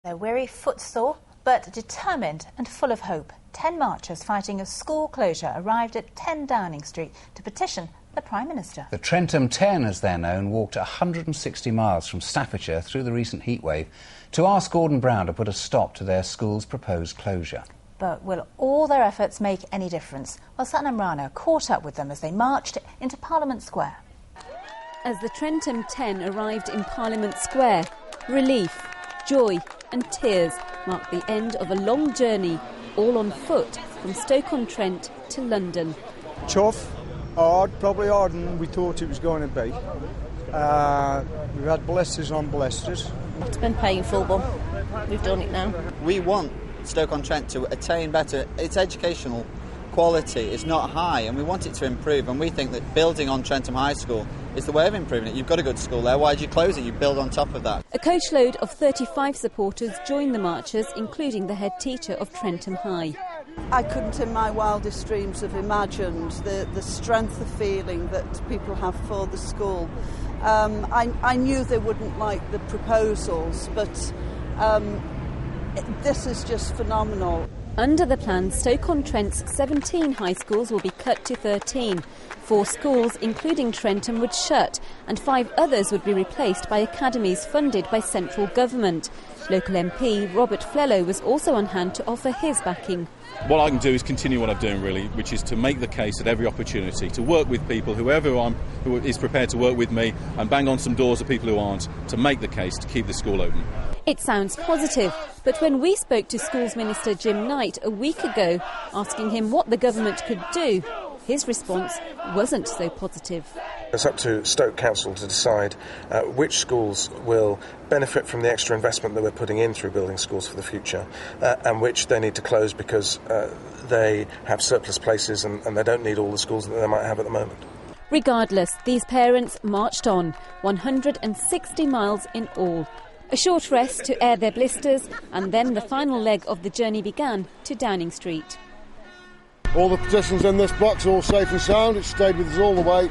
They're weary, footsore, but determined and full of hope. 10 marchers fighting a school closure arrived at 10 Downing Street to petition the Prime Minister. The Trentham Ten, as they're known, walked 160 miles from Staffordshire through the recent heatwave to ask Gordon Brown to put a stop to their school's proposed closure. But will all their efforts make any difference? Well, Satnam Rana caught up with them as they marched into Parliament Square. As the Trentham Ten arrived in Parliament Square, relief, joy and tears marked the end of a long journey, all on foot, from Stoke-on-Trent to London. Tough, hard, probably harder than we thought it was going to be. We've had blisters on blisters. It's been painful, but we've done it now. We want Stoke-on-Trent to attain better. Its educational quality is not high, and we want it to improve, and we think that building on Trentham High School is the way of improving it. You've got a good school there, why do you close it? You build on top of that. A coachload of 35 supporters joined the marchers, including the head teacher of Trentham High. I couldn't in my wildest dreams have imagined the strength of feeling that people have for the school. I knew they wouldn't like the proposals, but this is just phenomenal. Under the plan, Stoke-on-Trent's 17 high schools will be cut to 13. 4 schools, including Trentham, would shut, and 5 others would be replaced by academies funded by central government. Local MP Robert Flello was also on hand to offer his backing. What I can do is continue what I'm doing, really, which is to make the case at every opportunity, to work with people, who is prepared to work with me, and bang on some doors of people who aren't, to make the case to keep the school open. It sounds positive, but when we spoke to Schools Minister Jim Knight a week ago, asking him what the government could do, his response wasn't so positive. It's up to Stoke Council to decide which schools will benefit from the extra investment that we're putting in through building schools for the future, and which they need to close because they have surplus places and they don't need all the schools that they might have at the moment. Regardless, these parents marched on, 160 miles in all. A short rest to air their blisters, and then the final leg of the journey began to Downing Street. All the petitions in this box are all safe and sound. It's stayed with us all the way.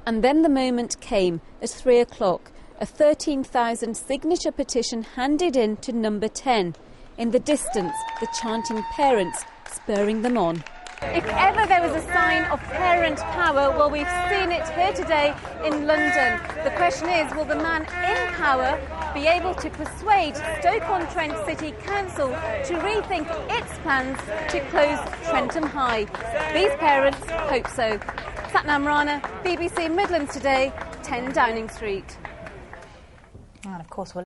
And then the moment came at 3 o'clock, a 13,000 signature petition handed in to number 10. In the distance, the chanting parents spurring them on. If ever there was a sign of parent power, well, we've seen it here today in London. The question is, will the man in power be able to persuade Stoke-on-Trent City Council to rethink its plans to close Trentham High? These parents hope so. Satnam Rana, BBC Midlands Today, 10 Downing Street. And of course, we'll